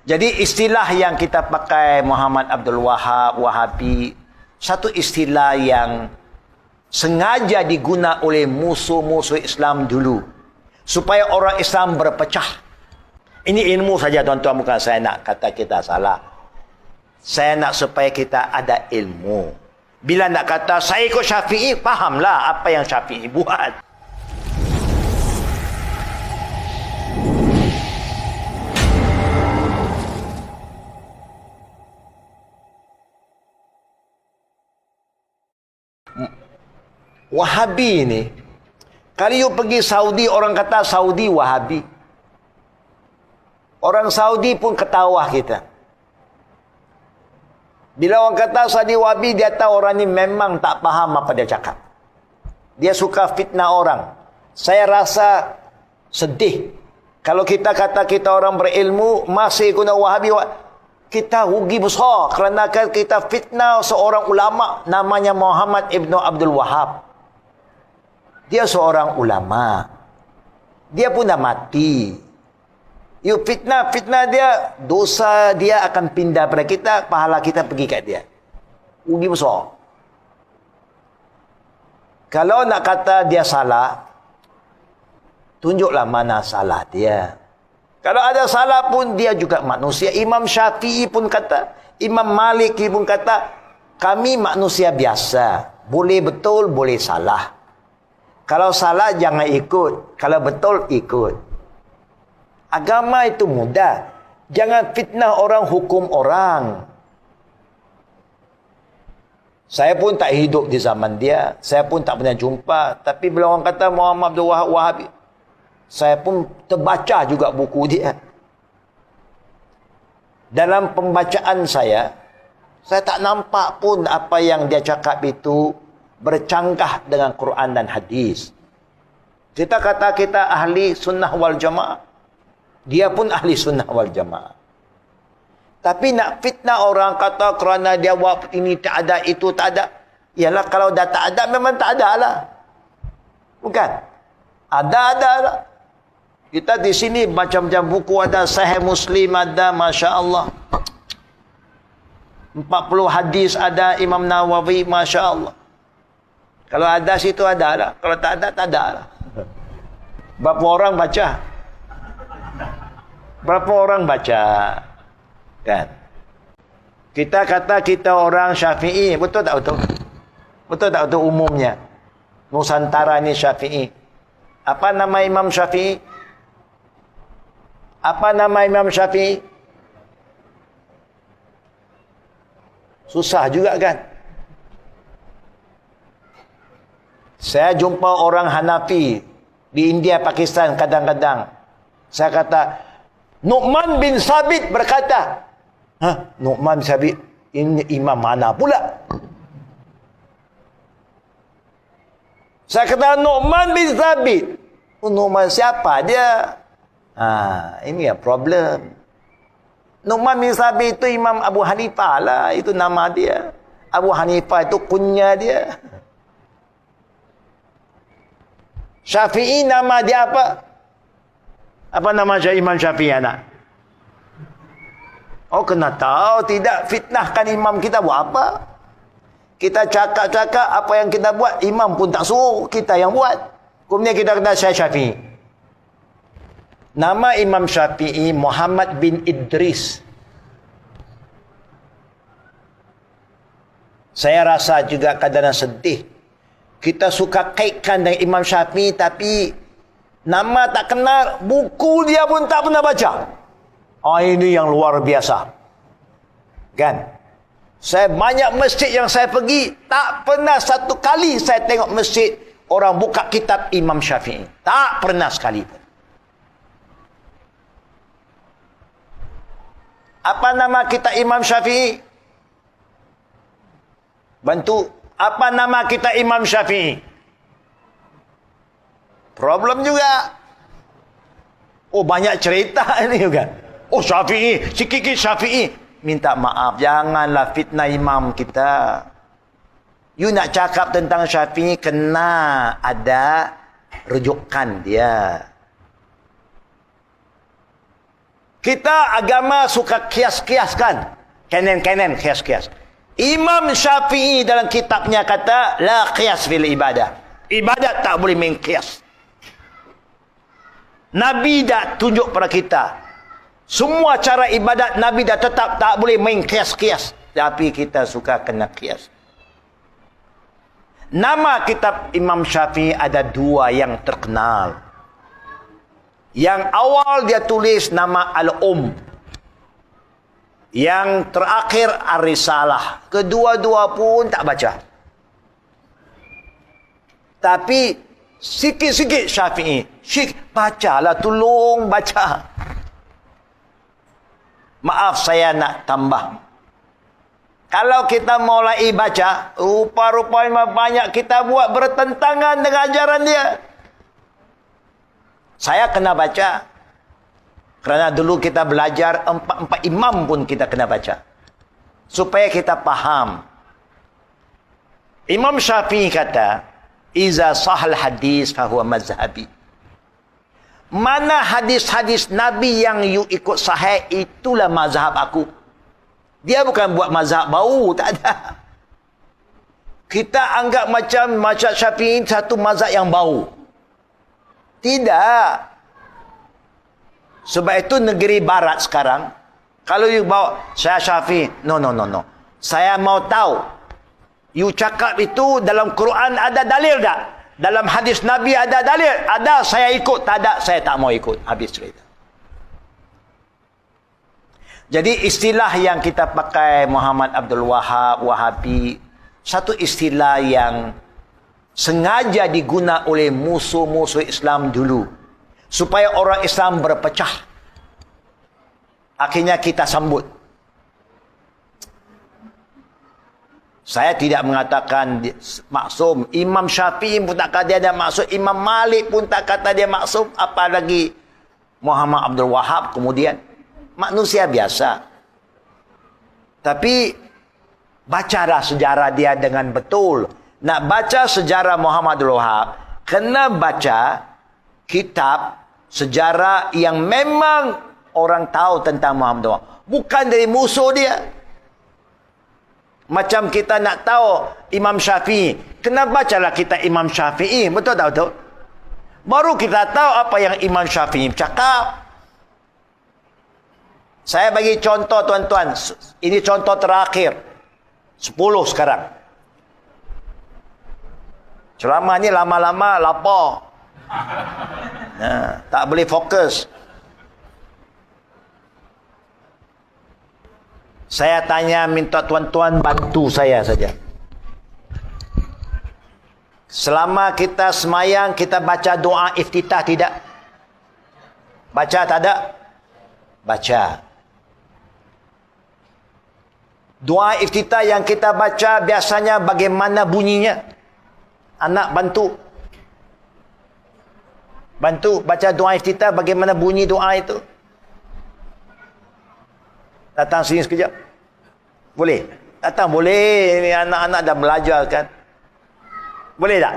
Jadi istilah yang kita pakai Muhammad Abdul Wahab, Wahabi, satu istilah yang sengaja diguna oleh musuh-musuh Islam dulu supaya orang Islam berpecah. Ini ilmu saja tuan-tuan, bukan saya nak kata kita salah. Saya nak supaya kita ada ilmu. Bila nak kata saya ikut Syafi'i, fahamlah apa yang Syafi'i buat. Wahabi ni, kalau you pergi Saudi, orang kata Saudi Wahabi. Orang Saudi pun ketawa kita. Bila orang kata Saudi Wahabi, dia tahu orang ni memang tak faham apa dia cakap. Dia suka fitnah orang. Saya rasa sedih kalau kita kata kita orang berilmu masih guna Wahabi. Kita rugi besar kerana kita fitnah seorang ulama namanya Muhammad Ibnu Abdul Wahab. Dia seorang ulama. Dia pun dah mati. You fitnah dia, dosa dia akan pindah pada kita, pahala kita pergi kat dia. Rugi besar. Kalau nak kata dia salah, tunjuklah mana salah dia. Kalau ada salah pun dia juga manusia. Imam Syafi'i pun kata, Imam Maliki pun kata, kami manusia biasa. Boleh betul, boleh salah. Kalau salah jangan ikut, kalau betul ikut. Agama itu mudah. Jangan fitnah orang, hukum orang. Saya pun tak hidup di zaman dia, saya pun tak pernah jumpa. Tapi bila orang kata Muhammad Abdul Wahab Wahabi, saya pun terbaca juga buku dia. Dalam pembacaan saya tak nampak pun apa yang dia cakap itu bercanggah dengan Quran dan hadis. Kita kata kita ahli sunnah wal jamaah, dia pun ahli sunnah wal jamaah. Tapi nak fitnah orang kata kerana dia buat ini tak ada, itu tak ada. Yalah, kalau dah tak ada memang tak ada lah. Bukan? Ada lah. Kita di sini macam-macam buku ada, Sahih Muslim ada, Masya Allah. 40 hadis ada, Imam Nawawi, Masya Allah. Kalau ada situ ada lah. Kalau tak ada, tak ada lah. Berapa orang baca? Berapa orang baca? Kan? Kita kata kita orang Syafi'i. Betul tak betul? Betul tak betul umumnya? Nusantara ni Syafi'i. Apa nama Imam Syafi'i? Apa nama Imam Syafi'i? Susah juga kan? Saya jumpa orang Hanafi di India, Pakistan kadang-kadang. Saya kata, Nu'man bin Sabit berkata, Nu'man bin Sabit, ini imam mana pula? Saya kata, Nu'man bin Sabit. Nu'man siapa dia? Ini ya problem. Nu'man bin Sabit itu Imam Abu Hanifah lah. Itu nama dia. Abu Hanifah itu kunya dia. Syafi'i nama dia apa? Apa nama Imam Syafi'i anak? Oh, kena tahu. Tidak fitnahkan imam kita buat apa? Kita cakap-cakap apa yang kita buat, imam pun tak suruh, kita yang buat. Kemudian kita kata saya Syafi'i. Nama Imam Syafi'i Muhammad bin Idris. Saya rasa juga kadang-kadang sedih. Kita suka kaitkan dengan Imam Syafi'i, tapi nama tak kenal, buku dia pun tak pernah baca. Ini yang luar biasa. Kan? Saya banyak masjid yang saya pergi, tak pernah satu kali saya tengok masjid orang buka kitab Imam Syafi'i. Tak pernah sekali pun. Apa nama kita Imam Syafi'i? Bantu. Apa nama kita Imam Syafi'i? Problem juga. Oh, banyak cerita ini juga. Oh, Syafi'i, sikit-sikit Syafi'i. Minta maaf, janganlah fitnah imam kita. You nak cakap tentang Syafi'i, kena ada rujukan dia. Kita agama suka kias-kiaskan. Kanan-kanan kias-kias. Imam Syafi'i dalam kitabnya kata, la qiyas fil ibadah. Ibadat tak boleh main qiyas. Nabi dah tunjuk pada kita. Semua cara ibadat Nabi dah tetap tak boleh main qiyas-qiyas. Tapi kita suka kena qiyas. Nama kitab Imam Syafi'i ada dua yang terkenal. Yang awal dia tulis nama Yang terakhir Ar-Risalah. Kedua-dua pun tak baca. Tapi sikit-sikit Syafi'i. Bacalah, tolong baca. Maaf saya nak tambah. Kalau kita mulai baca, rupa-rupanya banyak kita buat bertentangan dengan ajaran dia. Saya kena baca. Kerana dulu kita belajar empat imam pun kita kena baca. Supaya kita faham. Imam Syafi'i kata, Iza sahal hadis fahuwa mazhabi. Mana hadis-hadis Nabi yang you ikut sahih, itulah mazhab aku. Dia bukan buat mazhab bau, tak ada. Kita anggap macam Syafi'i satu mazhab yang bau. Tidak. Sebab itu negeri barat sekarang, kalau you bawa, saya Syafi'i, no. Saya mau tahu, you cakap itu dalam Quran ada dalil tak? Dalam hadis Nabi ada dalil? Ada, saya ikut. Tak ada, saya tak mau ikut. Habis cerita. Jadi istilah yang kita pakai Muhammad Abdul Wahab, Wahabi, satu istilah yang sengaja diguna oleh musuh-musuh Islam dulu. Supaya orang Islam berpecah. Akhirnya kita sambut. Saya tidak mengatakan maksum. Imam Syafi'i pun tak kata dia maksum. Imam Malik pun tak kata dia maksum. Apalagi Muhammad Abdul Wahab kemudian. Manusia biasa. Tapi bacalah sejarah dia dengan betul. Nak baca sejarah Muhammad Abdul Wahab, kena baca kitab sejarah yang memang orang tahu tentang Muhammad Abdul Wahab. Bukan dari musuh dia. Macam kita nak tahu Imam Syafi'i, kena bacalah kita Imam Syafi'i. Betul tak betul? Baru kita tahu apa yang Imam Syafi'i cakap. Saya bagi contoh tuan-tuan. Ini contoh terakhir. 10 sekarang. Ceramah ni lama-lama lapar. Nah, tak boleh fokus. Saya tanya, minta tuan-tuan bantu saya saja. Selama kita semayang, kita baca doa iftitah tidak? Baca tak ada? Baca. Doa iftitah yang kita baca biasanya bagaimana bunyinya? Anak bantu. Bantu baca doa iftitah, bagaimana bunyi doa itu? Datang sini sekejap. Boleh? Datang boleh. Ini anak-anak dah belajar kan. Boleh tak?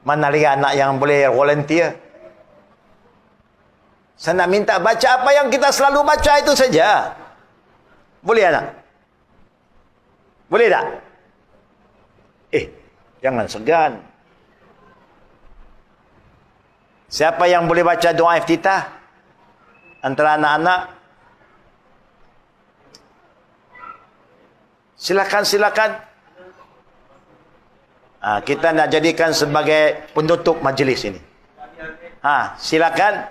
Mana lagi anak yang boleh volunteer? Saya nak minta baca apa yang kita selalu baca itu saja. Boleh anak? Boleh tak? Jangan segan. Siapa yang boleh baca doa iftitah? Antara anak-anak? Silakan. Kita nak jadikan sebagai penutup majlis ini. Silakan.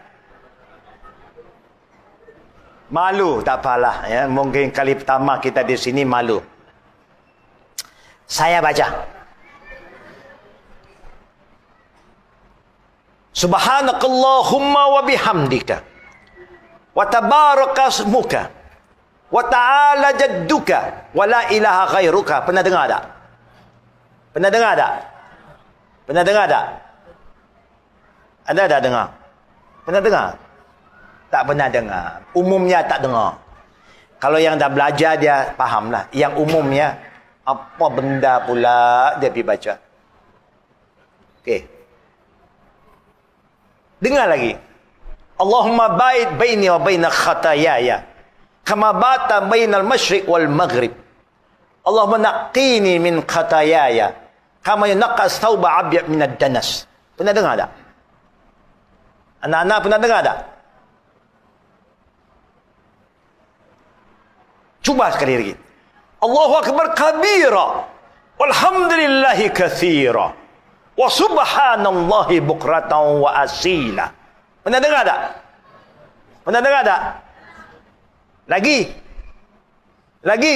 Malu, tak apalah. Ya. Mungkin kali pertama kita di sini malu. Saya baca. Subhanakallahumma wa bihamdika. Wa tabaraka ismuka. Wa ta'ala jadduka. Wa la ilaha ghairuka. Pernah dengar tak? Pernah dengar tak? Pernah dengar tak? Anda dah dengar? Pernah dengar? Tak pernah dengar. Umumnya tak dengar. Kalau yang dah belajar dia fahamlah. Yang umumnya, apa benda pula dia pergi baca. Okey. Dengar lagi. Allahumma ba'id baini wa baina khatayaya kama bata bainal masyriq wal maghrib. Allahumma naqqini min khatayaya kama yunqqa thawba 'abyad min ad-danas. Pernah dengar tak? Anak-anak pernah dengar tak? Cuba sekali lagi. Allahu akbar kabira walhamdulillahi katsira wa subhanallahi bukratan wa asila. Pernah dengar tak? Pernah dengar tak? Lagi? Lagi?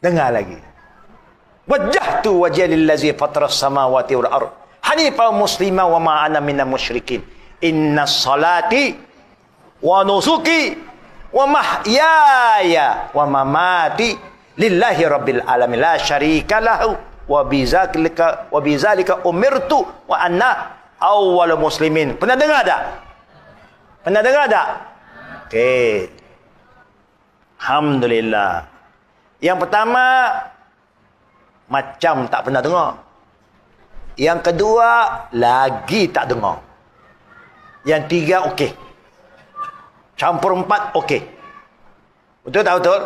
Dengar lagi. Wajjahtu wajhiya lillazi fatara as-samawati wal ardh hanifan muslima wa ma ana minal musyrikin. Inna salati wa nusuki wa mahyaya wa mamati lillahi rabbil alamin la syarika lahu wa bizalika umirtu wa anna awwalul muslimin. Pernah dengar tak? Pernah dengar tak? Okey. Alhamdulillah. Yang pertama macam tak pernah dengar. Yang kedua lagi tak dengar. Yang tiga okey. Campur empat okey. Betul tak betul?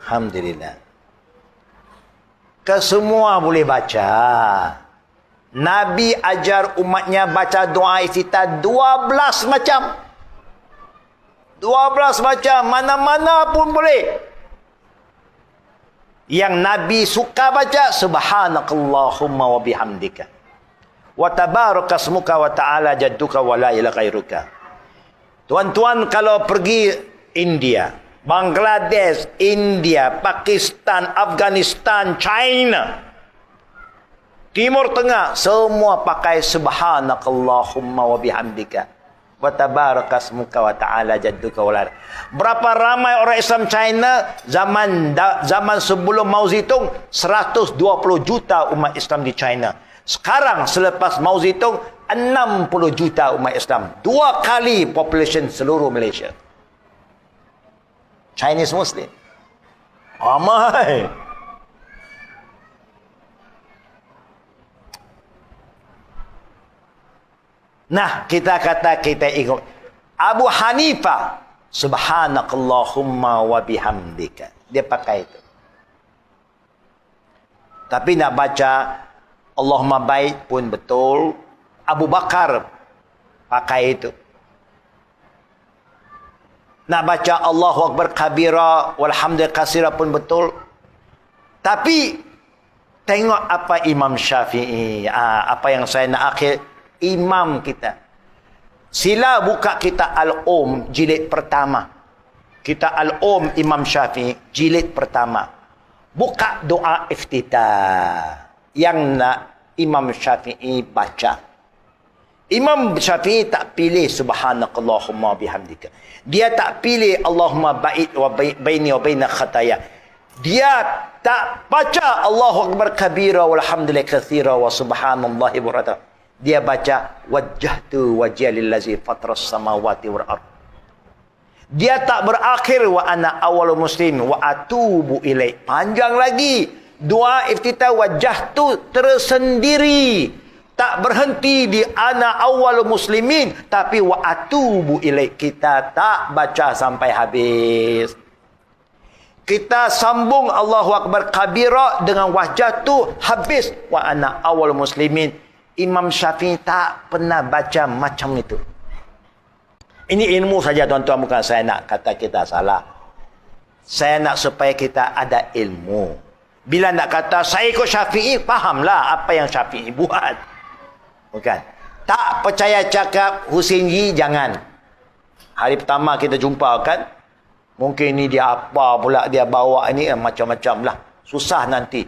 Alhamdulillah. Kesemua boleh baca. Nabi ajar umatnya baca doa iftitah 12 macam. 12 macam. Mana-mana pun boleh. Yang Nabi suka baca subhanakallahumma wa bihamdika wa tabarakasmuka wa ta'ala jadduka wa la ilaha ghairuka. Tuan-tuan kalau pergi India, Bangladesh, India, Pakistan, Afghanistan, China, Timur Tengah, semua pakai subhanakallahumma wa bihamdika wa tabarakasmuka wa ta'ala jadduka wa la. Berapa ramai orang Islam China zaman sebelum Mao Zedong? 120 juta umat Islam di China. Sekarang selepas Mao Zedong 60 juta umat Islam. 2 kali population seluruh Malaysia. Chinese Muslim. Ramai. Nah, kita kata kita ikut Abu Hanifah, subhanakallahumma wa bihamdika. Dia pakai itu. Tapi nak baca Allahumma baik pun betul. Abu Bakar pakai itu. Nak baca Allahu akbar kabira walhamdulillah katsira pun betul. Tapi tengok apa Imam Syafi'i, apa yang saya nak akhir, imam kita. Sila buka kita Al-Um jilid pertama. Kita Al-Um Imam Syafi'i jilid pertama. Buka doa iftitah yang nak Imam Syafi'i baca. Imam Syafi'i tak pilih subhanakallahumma bihamdika. Dia tak pilih Allahumma ba'id wa baini wa baina khataya. Dia tak baca Allahu akbar kabira walhamdulillah katsira wa subhanallahi bukratan. Dia baca wajjahtu wajhiya lillazi fatras samawati wal ardh. Dia tak berakhir wa ana awwalul muslim wa atubu ilaih. Panjang lagi. Doa iftitah wajjahtu tersendiri. Tak berhenti di ana awwalul muslimin, tapi wa atubu ilaih. Kita tak baca sampai habis. Kita sambung Allahu akbar kabira dengan wajjahtu habis wa ana awwalul muslimin. Imam Syafi'i tak pernah baca macam itu. Ini ilmu saja tuan-tuan, bukan saya nak kata kita salah. Saya nak supaya kita ada ilmu. Bila nak kata saya ikut Syafi'i, fahamlah apa yang Syafi'i buat. Bukan. Tak percaya cakap Husaini, jangan. Hari pertama kita jumpa kan, mungkin ni dia apa pula dia bawa ni, macam-macam lah. Susah nanti.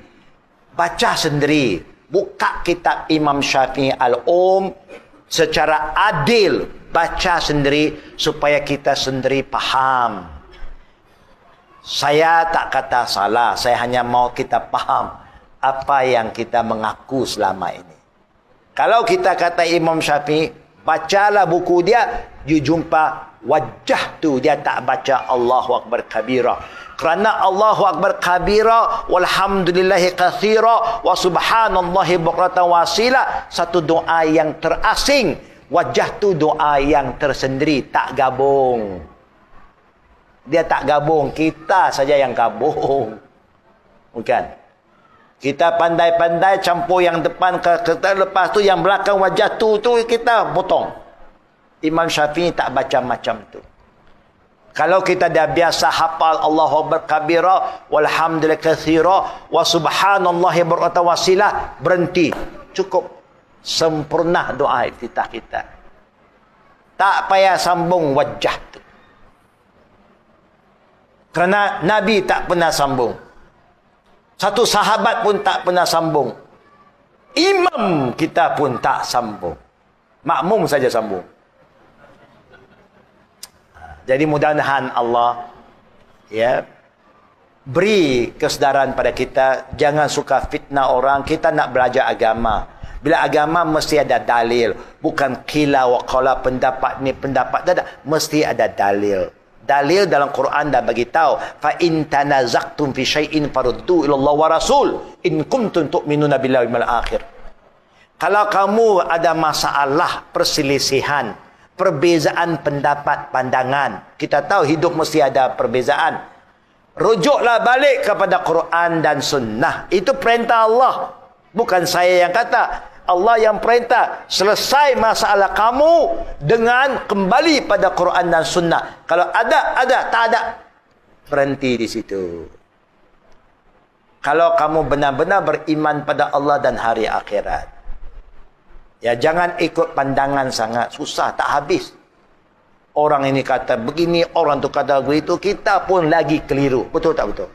Baca sendiri. Buka kitab Imam Syafi'i Al-Um secara adil. Baca sendiri supaya kita sendiri faham. Saya tak kata salah. Saya hanya mau kita faham apa yang kita mengaku selama ini. Kalau kita kata Imam Syafi'i, bacalah buku dia, you jumpa wajah tu. Dia tak baca Allahu akbar kabira. Kerana Allahu Akbar kabira, walhamdulillahi kathira, wa subhanallahi bukratan wasila. Satu doa yang terasing. Wajah tu doa yang tersendiri. Tak gabung. Dia tak gabung. Kita saja yang gabung. Bukan. Kita pandai-pandai campur yang depan ke lepas tu yang belakang wajah tu kita potong. Imam Syafi'i tak baca macam tu. Kalau kita dah biasa hafal Allahu Akbar kabira, walhamdulillah katsira, wa subhanallahi bukratan wasila, berhenti. Cukup. Sempurna doa iftitah kita. Tak payah sambung wajah tu. Kerana Nabi tak pernah sambung. Satu sahabat pun tak pernah sambung. Imam kita pun tak sambung. Makmum saja sambung. Jadi mudah-mudahan Allah beri kesedaran pada kita. Jangan suka fitnah orang. Kita nak belajar agama. Bila agama mesti ada dalil. Bukan qila wa qala, pendapat ni pendapat. Tak. Mesti ada dalil. Dalil dalam Quran dah bagi tahu, fa in tanazaqtum fi syai'in faruddu ila Allah wa rasul in kuntum tu'minuna billahi wal akhir. Kalau kamu ada masalah, perselisihan, perbezaan pendapat, pandangan, kita tahu hidup mesti ada perbezaan. Rujuklah balik kepada Quran dan sunnah. Itu perintah Allah. Bukan saya yang kata. Allah yang perintah. Selesai masalah kamu dengan kembali pada Quran dan sunnah. Kalau ada, tak ada, berhenti di situ. Kalau kamu benar-benar beriman pada Allah dan hari akhirat, ya jangan ikut pandangan sangat. Susah, tak habis. Orang ini kata begini, orang tu kata begitu. Kita pun lagi keliru. Betul tak betul?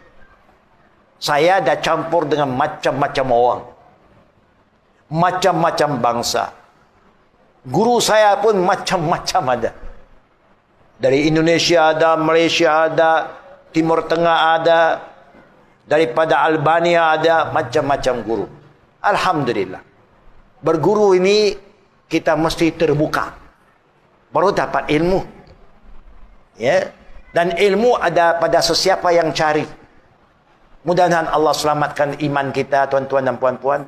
Saya dah campur dengan macam-macam orang. Macam-macam bangsa. Guru saya pun macam-macam ada. Dari Indonesia ada, Malaysia ada, Timur Tengah ada, daripada Albania ada, macam-macam guru. Alhamdulillah. Berguru ini kita mesti terbuka. Baru dapat ilmu. Ya. Dan ilmu ada pada sesiapa yang cari. Mudah-mudahan Allah selamatkan iman kita, tuan-tuan dan puan-puan.